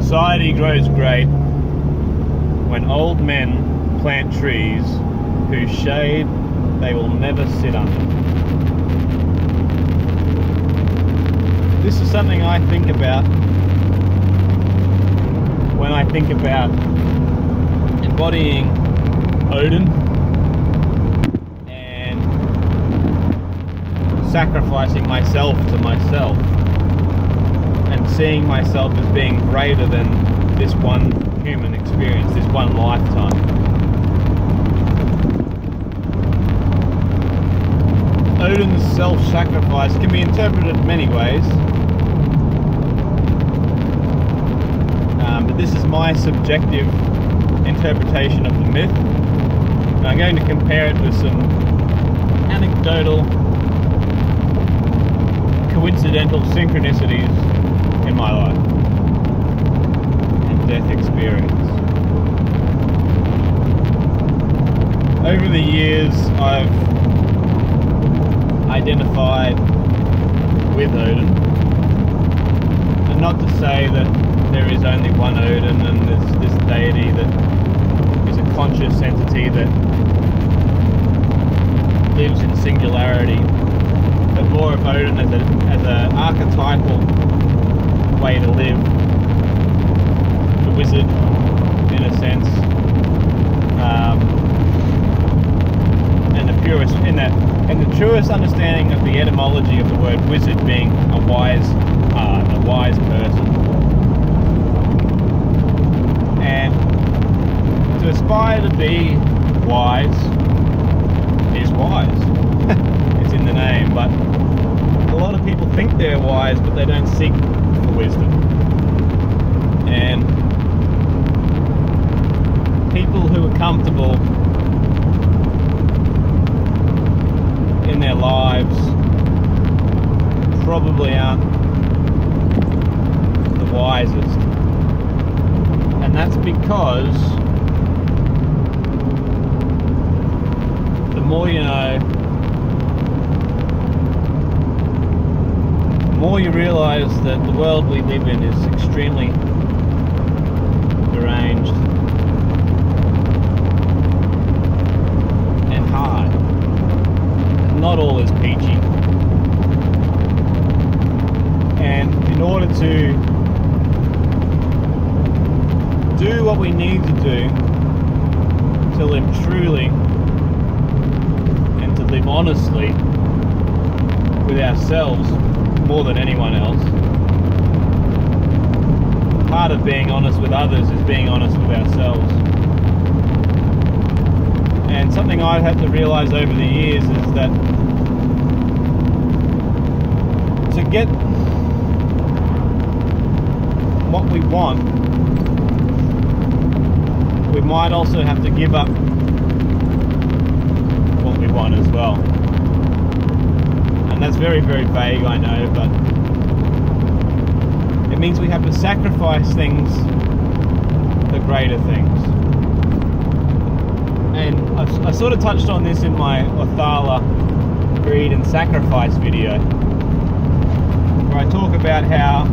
Society grows great when old men plant trees whose shade they will never sit under. This is something I think about when I think about embodying Odin and sacrificing myself to myself and seeing myself as being greater than this one human experience, this one lifetime. Odin's self-sacrifice can be interpreted many ways, but this is my subjective interpretation of the myth. And I'm going to compare it with some anecdotal, coincidental synchronicities in my life and death experience. Over the years, I've identified with Odin, and not to say that there is only one Odin and there's this deity that is a conscious entity that lives in singularity, but more of Odin as an archetypal way to live, the wizard in a sense, and the purest in that. And the truest understanding of the etymology of the word wizard being a wise person. And to aspire to be wise is wise. It's in the name, but a lot of people think they're wise, but they don't seek for wisdom. And people who are comfortable in their lives probably aren't the wisest, and that's because the more you know, the more you realize that the world we live in is extremely deranged and hard. Not all is peachy, and in order to do what we need to do to live truly and to live honestly with ourselves more than anyone else, part of being honest with others is being honest with ourselves. And something I've had to realize over the years is that to get what we want, we might also have to give up what we want as well. And that's very, very vague, I know, but it means we have to sacrifice things for greater things. And I sort of touched on this in my Othala greed and sacrifice video, where I talk about how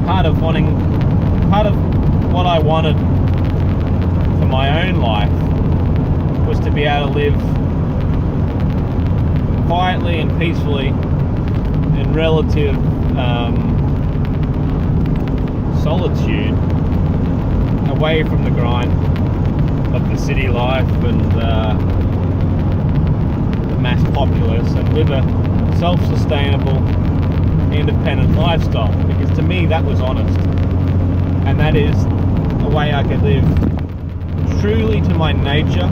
part of what I wanted for my own life was to be able to live quietly and peacefully in relative solitude, away from the grind of the city life and the mass populace, and live a self-sustainable, independent lifestyle, because to me that was honest, and that is a way I could live truly to my nature,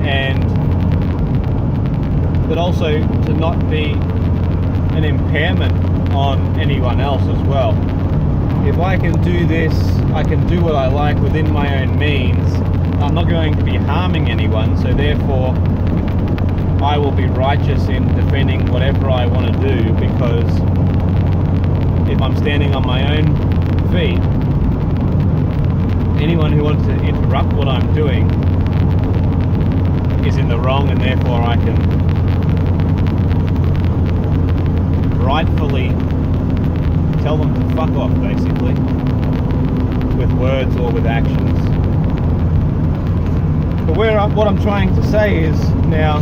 and but also to not be an impairment on anyone else as well. If I can do this, I can do what I like within my own means. I'm not going to be harming anyone, so therefore I will be righteous in defending whatever I want to do, because if I'm standing on my own feet, anyone who wants to interrupt what I'm doing is in the wrong, and therefore I can rightfully tell them to fuck off, basically, with words or with actions. But what I'm trying to say is, now,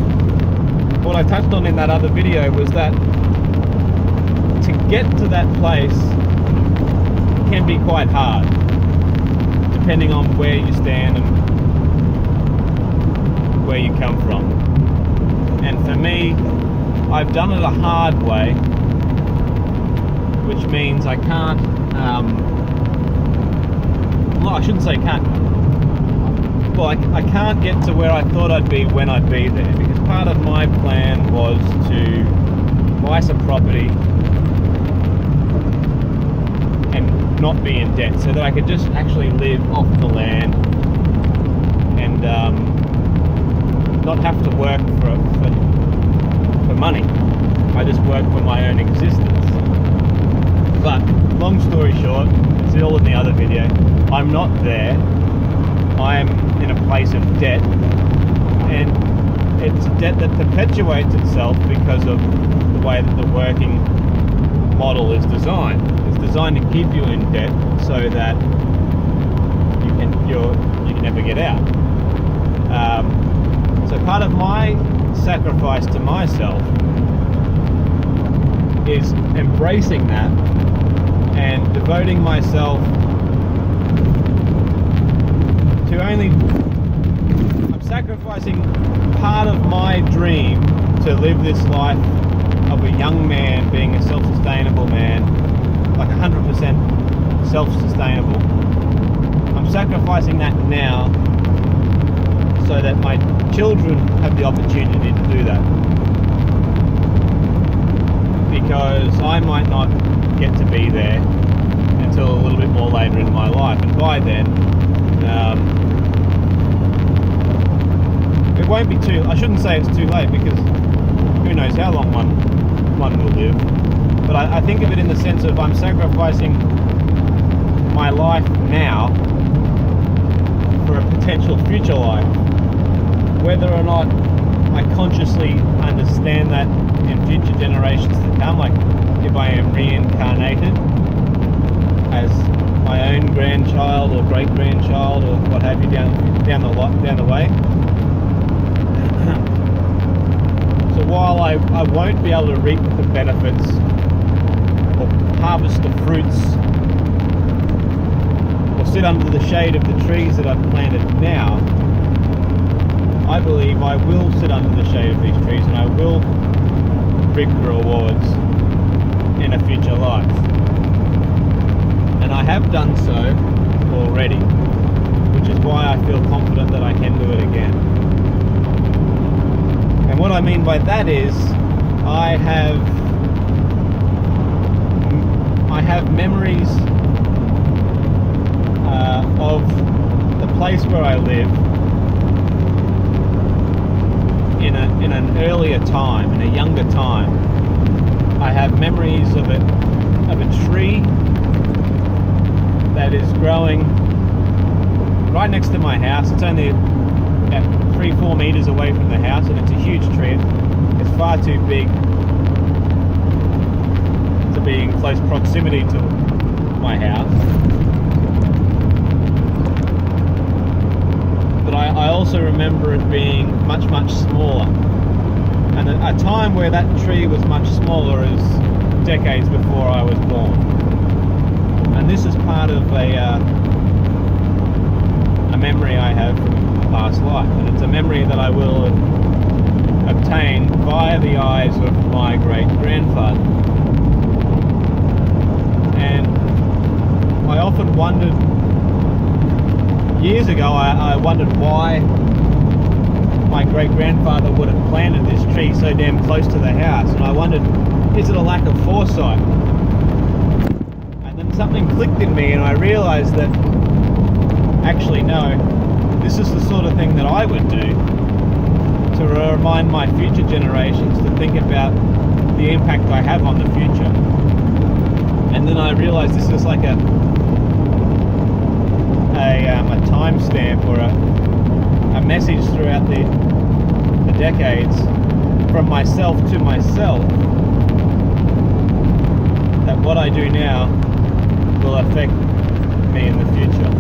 what I touched on in that other video was that to get to that place can be quite hard, depending on where you stand and where you come from. And for me, I've done it a hard way, which means I can't, well, I shouldn't say can't, well, I can't get to where I thought I'd be when I'd be there, because part of my plan was to buy some property and not be in debt, so that I could just actually live off the land and not have to work for money. I just work for my own existence. But long story short, it's all in the other video, I'm not there. I'm in a place of debt, and it's a debt that perpetuates itself because of the way that the working model is designed. It's designed to keep you in debt so that you can never get out. So part of my sacrifice to myself is embracing that and devoting myself to I'm sacrificing part of my dream to live this life of a young man being a self-sustainable man, like 100% self-sustainable. I'm sacrificing that now so that my children have the opportunity to do that, because I might not get to be there until a little bit more later in my life, and by then it won't be I shouldn't say it's too late, because who knows how long one will live, but I think of it in the sense of I'm sacrificing my life now for a potential future life. Whether or not I consciously understand that in future generations to come, like if I am reincarnated as my own grandchild or great-grandchild or what have you down the way. So while I won't be able to reap the benefits or harvest the fruits or sit under the shade of the trees that I've planted now, I believe I will sit under the shade of these trees and I will reap the rewards in a future life. And I have done so already, which is why I feel confident that I can do it again. And what I mean by that is I have memories of the place where I live in an earlier time, in a younger time. I have memories of a tree that is growing right next to my house. It's only at 3-4 meters away from the house, and it's a huge tree. It's far too big to be in close proximity to my house. But I also remember it being much, much smaller. And a time where that tree was much smaller is decades before I was born. And this is part of a memory I have from a past life. And it's a memory that I will obtain via the eyes of my great-grandfather. And I often wondered, years ago, I wondered why my great-grandfather would have planted this tree so damn close to the house, and I wondered, is it a lack of foresight? And then something clicked in me and I realized that actually no, this is the sort of thing that I would do to remind my future generations to think about the impact I have on the future. And then I realized this is like a timestamp or a message throughout the decades from myself to myself, that what I do now will affect me in the future.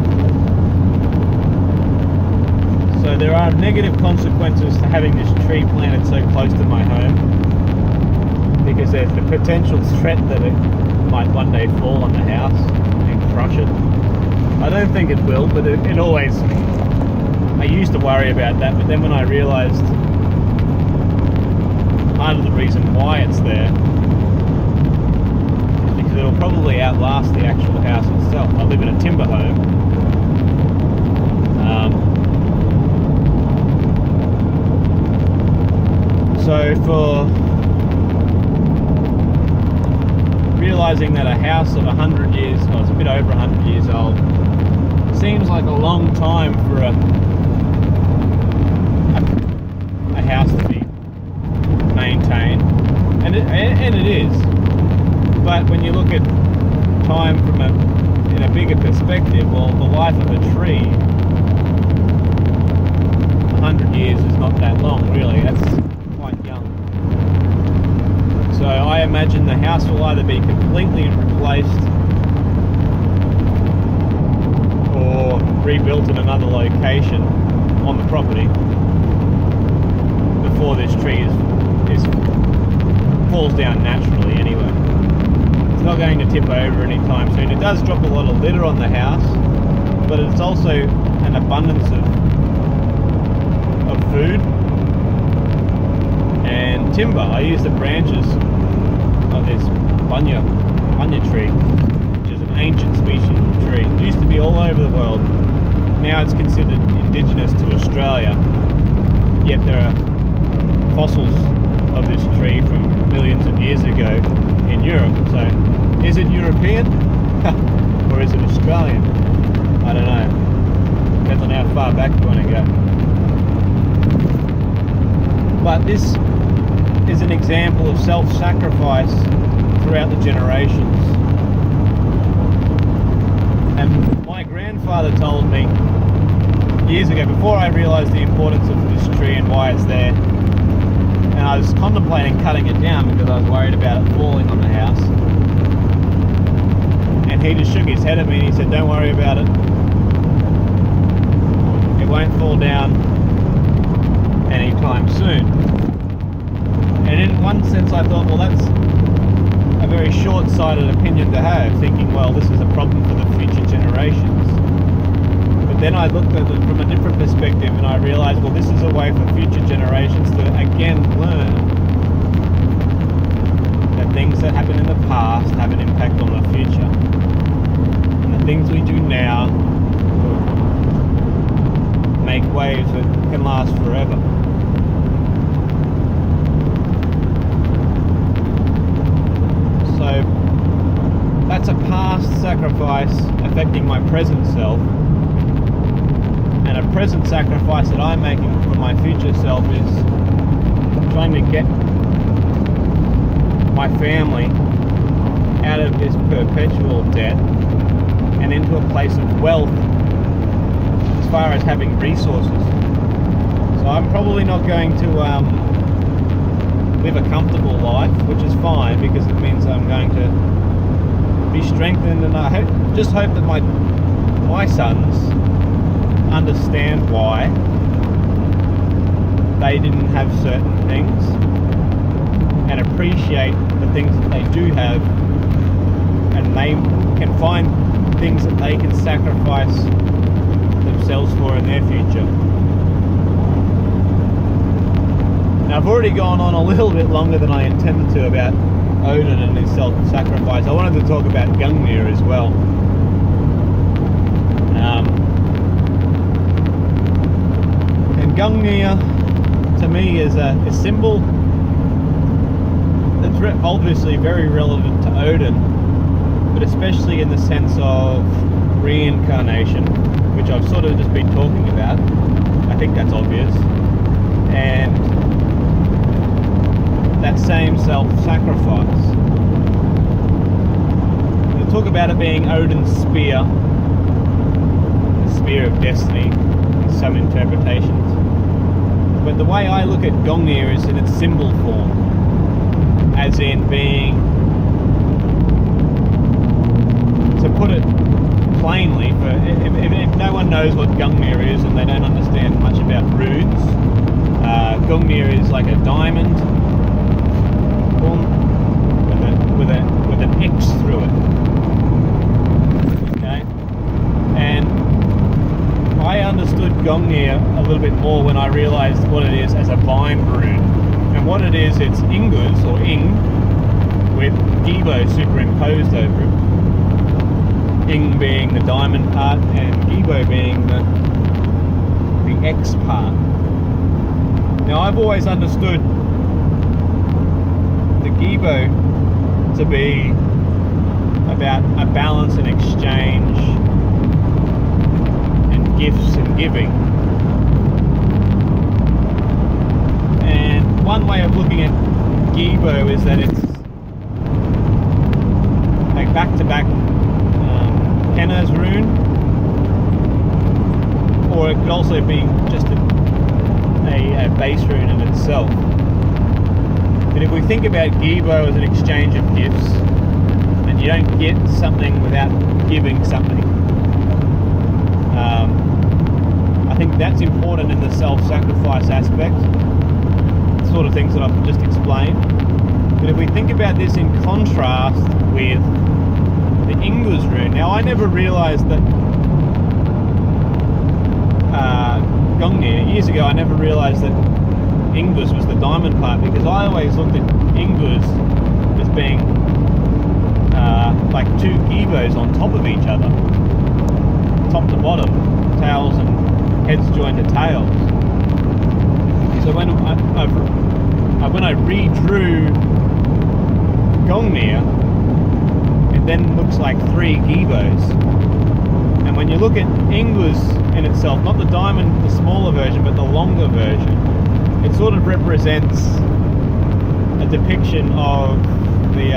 So there are negative consequences to having this tree planted so close to my home, because there's the potential threat that it might one day fall on the house and crush it. I don't think it will, but it always... I used to worry about that, but then when I realised part of the reason why it's there is because it'll probably outlast the actual house itself. I live in a timber home. So for realising that a house of 100 years, or it's a bit over 100 years old, seems like a long time for a house to be maintained, and it is. But when you look at time from in a bigger perspective, well, the life of a tree, 100 years is not that long, really. That's quite young. So I imagine the house will either be completely replaced or rebuilt in another location on the property before this tree falls down naturally anyway. It's not going to tip over anytime soon. It does drop a lot of litter on the house, but it's also an abundance of food and timber. I use the branches of this bunya tree, which is an ancient species of tree. It used to be all over the world. Now it's considered indigenous to Australia, yet there are fossils of this tree from millions of years ago in Europe. So is it European or is it Australian? I don't know. Depends on how far back you want to go. But this is an example of self-sacrifice throughout the generations. And my grandfather told me years ago, before I realised the importance of this tree and why it's there, and I was contemplating cutting it down because I was worried about it falling on the house, and he just shook his head at me and he said, don't worry about it, it won't fall down anytime soon. And in one sense I thought, well, that's a very short-sighted opinion to have, thinking, well, this is a problem for the future generations. But then I looked at it from a different perspective and I realised, well, this is a way for future generations to again learn that things that happen in the past have an impact on the future. And the things we do now make waves that can last forever. So that's a past sacrifice affecting my present self, and a present sacrifice that I'm making for my future self is trying to get my family out of this perpetual debt and into a place of wealth as far as having resources. So I'm probably not going to live a comfortable life, which is fine because it means I'm going to be strengthened, and I just hope that my sons understand why they didn't have certain things and appreciate the things that they do have, and they can find things that they can sacrifice themselves for in their future. Now, I've already gone on a little bit longer than I intended to about Odin and his self-sacrifice. I wanted to talk about Gungnir as well. And Gungnir, to me, is a symbol that's obviously very relevant to Odin, but especially in the sense of reincarnation, which I've sort of just been talking about. I think that's obvious. And that same self-sacrifice. They talk about it being Odin's spear, the spear of destiny in some interpretations. But the way I look at Gungnir is in its symbol form, as in being if no one knows what Gungnir is and they don't understand much about runes, Gungnir is like a diamond with an X through it. Okay, and I understood Gungnir a little bit more when I realised what it is as a bind rune. And what it is, it's Ingus or Ing with Gibo superimposed over it. Ing being the diamond part and Gibo being the X part. Now I've always understood the Gibo to be about a balance and exchange and gifts and giving. And one way of looking at Gibo is that it's like back-to-back Kenna's rune, or it could also be just a base rune in itself. But if we think about Gibo as an exchange of gifts, and you don't get something without giving something, I think that's important in the self-sacrifice aspect, sort of things that I've just explained. But if we think about this in contrast with the Ingus rune, now I never realised that Gungnir, years ago I never realised that Ingus was the diamond part, because I always looked at Ingus as being like two Gibos on top of each other, top to bottom, tails and heads joined to tails. So when I redrew Gungnir, it then looks like three Gibos. And when you look at Ingus in itself, not the diamond, the smaller version, but the longer version, it sort of represents a depiction of the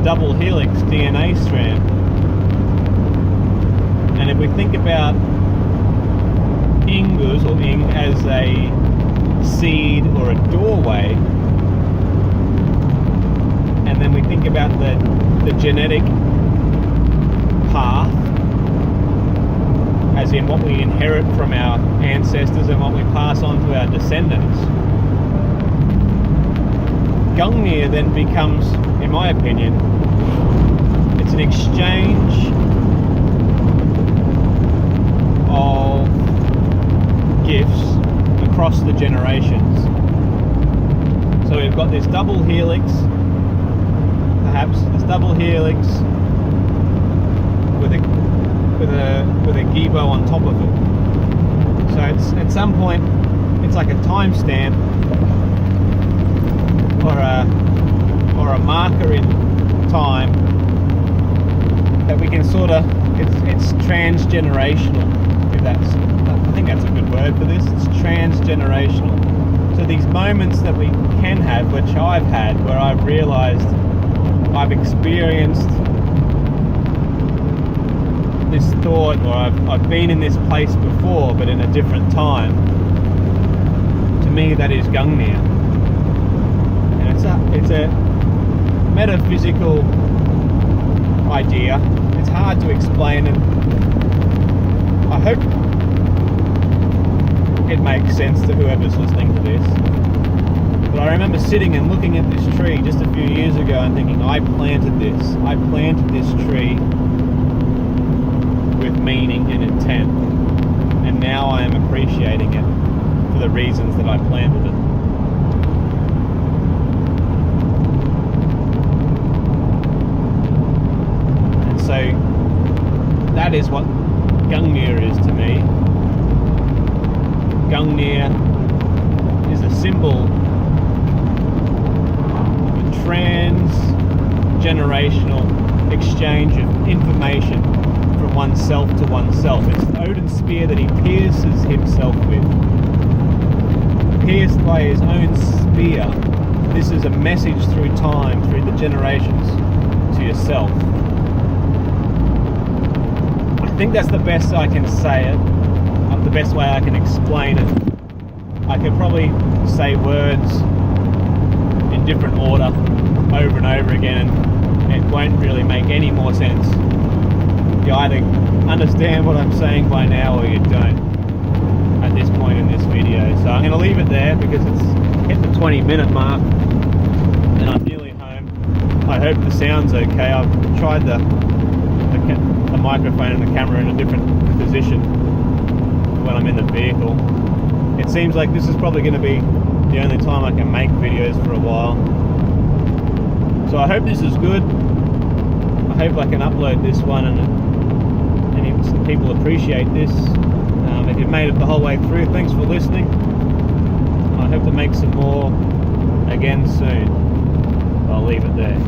double helix DNA strand. And if we think about Ingus or Ing as a seed or a doorway, and then we think about the genetic path, as in what we inherit from our ancestors and what we pass on to our descendants, Gungnir then becomes, in my opinion, it's an exchange of gifts across the generations. So we've got this double helix, perhaps this double helix with a Gibo on top of it. So it's at some point it's like a timestamp or a marker in time that we can sort of, it's transgenerational, if that's, I think that's a good word for this. It's transgenerational. So these moments that we can have, which I've had, where I've realized I've experienced this thought, or I've been in this place before but in a different time. To me, that is Gungnir, and it's a metaphysical idea. It's hard to explain, and I hope it makes sense to whoever's listening to this. But I remember sitting and looking at this tree just a few years ago and thinking, I planted this tree with meaning and intent, and now I am appreciating it for the reasons that I planted it. And so that is what Gungnir is to me. Gungnir is a symbol of a transgenerational exchange of information from oneself to oneself. It's an Odin spear that he pierces himself with. Pierced by his own spear, this is a message through time, through the generations, to yourself. I think that's the best I can say it, the best way I can explain it. I could probably say words in different order over and over again, and it won't really make any more sense. you either understand what I'm saying by now or you don't at this point in this video. So I'm going to leave it there because it's hit the 20-minute mark and I'm nearly home. I hope the sound's okay. I've tried the microphone and the camera in a different position when I'm in the vehicle. It seems like this is probably going to be the only time I can make videos for a while. So I hope this is good. I hope I can upload this one and if people appreciate this. If you've made it the whole way through, thanks for listening. I hope to make some more again soon. I'll leave it there.